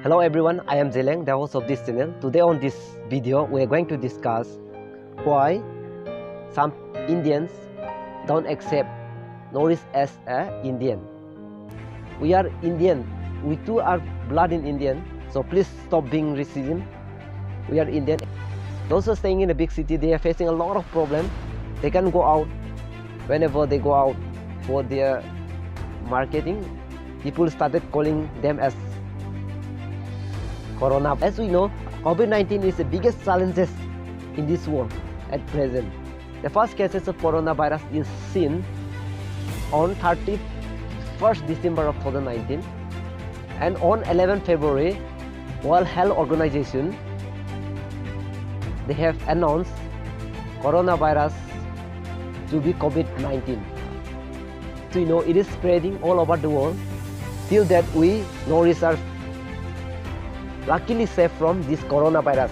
Hello everyone, I am Zeleng, the host of this channel. Today on this video, we are going to discuss why some Indians don't accept Norris as an Indian. We are Indian, we too are blood in Indian, so please stop being racism. We are Indian. Those who are staying in a big city, they are facing a lot of problems. They can go out. Whenever they go out for their marketing, people started calling them as Corona. As we know, COVID-19 is the biggest challenges in this world at present. The first cases of coronavirus is seen on 31st December of 2019, and on 11 February, World Health Organization, they have announced coronavirus to be COVID-19. So you know it is spreading all over the world. Till that we Norris are luckily safe from this coronavirus.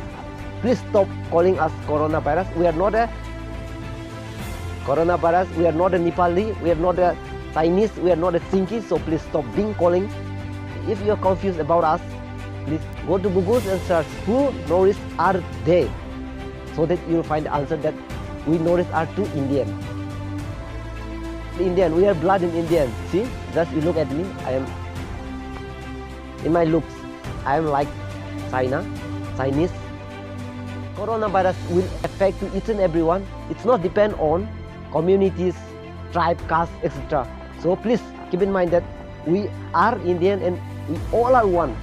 Please stop calling us coronavirus. We are not a coronavirus. We are not a Nepali. We are not a Chinese. We are not a Chinese. So please stop being calling. If you are confused about us, please go to Google and search who Norris are they, so that you will find the answer that we Norris are too Indian. Indian, we are blood in Indian. See, just you look at me. I am in my looks. I am like China, Chinese. Coronavirus will affect each and everyone. It's not depend on communities, tribe, caste, etc. So please keep in mind that we are Indian and we all are one.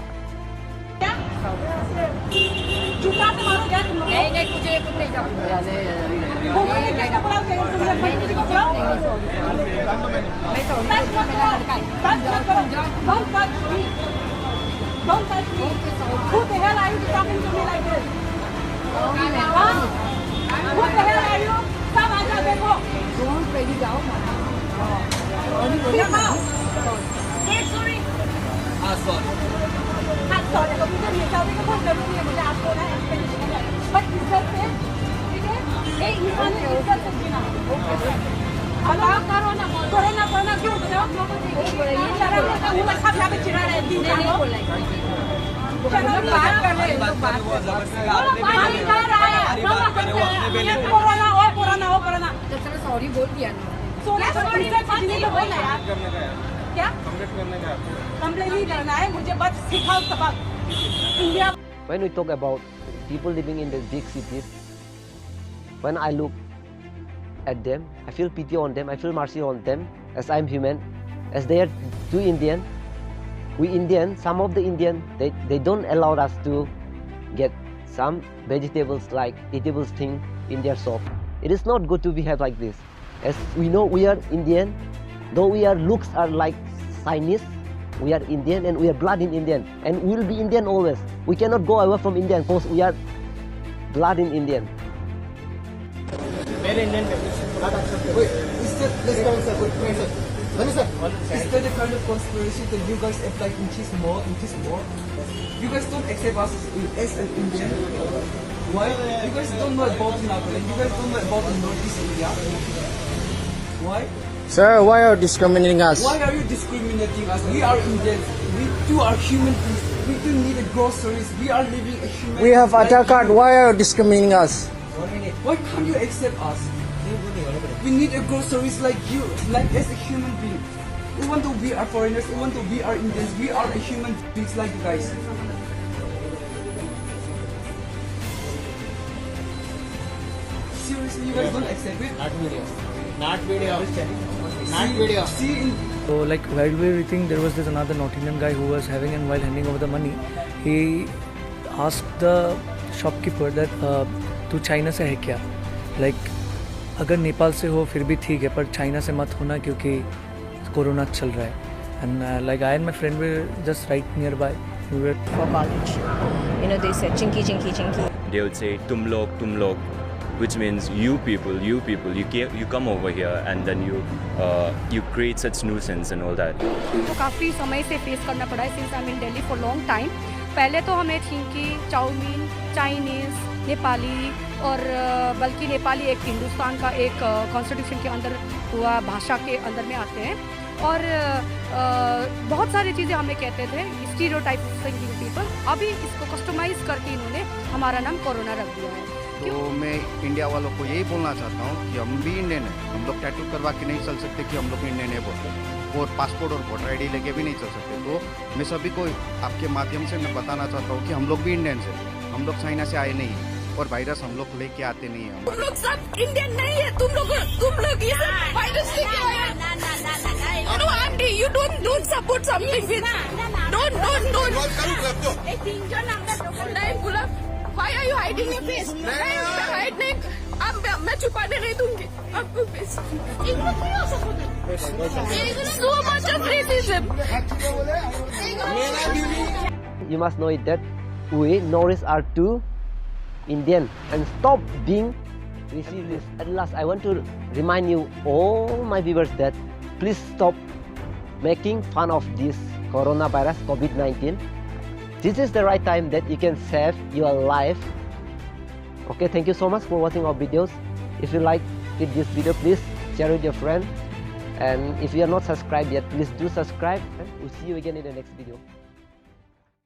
Don't touch me. Who the hell are you talking to me like this? Who the hell are you? Come on, देखो. Don't ready down. Speak out. Say sorry. Sorry. Sorry. तो मुझे ये चाहते कि बहुत जरूरी है मुझे आपको ना एक्सप्लेनेशन करना. But इज्जत से, ठीक है? एक इंसान ने इज्जत से जीना. अल्लाह कोरोना क्यों बताओ? सब यहाँ पे चिढ़ा रहे हैं. बात कर रहे हैं. कोरोना. जब तक सॉरी बोल दिया ना. सॉरी तो बोलना यार. क्या? कंप्लेंट नहीं करना है. मुझे बस सिखाओ सबक. India. When we talk about people living in the big cities, when I look at them, I feel pity on them, I feel mercy on them, as I'm human, as they are too Indian. We Indian, some of the Indian, they don't allow us to get some vegetables like eatables thing in their shop. It is not good to behave like this. As we know, we are Indian, though we are looks are like Chinese, we are Indian and we are blood in Indian, and we will be Indian always. We cannot go away from Indian because we are blood in Indian. Wait, is that, let's go, sir, wait, sir. Is that the kind of conspiracy that you guys act like inches more? You guys don't accept us as an Indian. Why? You guys don't know about Nagaland. You guys don't know about the Northeast India. Why? Sir, why are you discriminating us? Why are you discriminating us? We are Indians. We too are human beings. We do need groceries. We are living a human. We have Aadhaar card. Why are you discriminating us? Why can't you accept us? We need groceries like you, like as a human being. Even though we are foreigners, even though we are Indians, we are a human beings like you guys. Seriously, you guys don't accept it? Not video. See in So like while we were eating, there was this another North Indian guy who was having, and while handing over the money, he asked the shopkeeper that तू China से है क्या? Like अगर नेपाल से हो फिर भी ठीक है, पर चाइना से मत होना क्योंकि कोरोना चल रहा है. And like I and my friend were just right nearby. We were for college. You know, they said chinky. They would say tum log, which means you people, you come over here and then you create such nuisance and all that. तो काफ़ी समय से face करना पड़ा है since I'm in Delhi for long time. पहले तो हमें चिंकी, चाउमीन, चाइनीज़, नेपाली और बल्कि नेपाली एक हिंदुस्तान का एक कॉन्स्टिट्यूशन के अंदर हुआ भाषा के अंदर में आते हैं. और बहुत सारी चीज़ें हमें कहते थे स्टीरियोटाइप थिंकिंग पीपल। अभी इसको कस्टमाइज करके इन्होंने हमारा नाम कोरोना रख दिया है। तो मैं इंडिया वालों को यही बोलना चाहता हूँ कि हम भी इंडियन हैं, हम लोग टैटू करवा के नहीं चल सकते कि हम लोग इंडियन है बोलते, और पासपोर्ट और वोटर आईडी लेके भी नहीं चल सकते। तो मैं सभी को आपके माध्यम से मैं बताना चाहता हूँ कि हम लोग भी इंडियंस हैं, हम लोग चाइना से आए नहीं हैं और वायरस हम लोग लेके आते नहीं हैं। तुम लोग सब इंडियन नहीं है, तुम लोग ये वायरस लेके आए हैं। No, auntie, you don't support something with. Don't. एक तीन नहीं गुलाब, why are you hiding your face? नहीं, मैं hide नहीं, अब मैं छुपाने नहीं दूंगी आपको face. So much of racism. You must know it that we Norris are too Indian and stop being racist. At last, I want to remind you, all my viewers, that please stop making fun of this coronavirus COVID-19. This is the right time that you can save your life. Okay, thank you so much for watching our videos. If you like this video, please share with your friend. And if you are not subscribed yet, please do subscribe. And we'll see you again in the next video.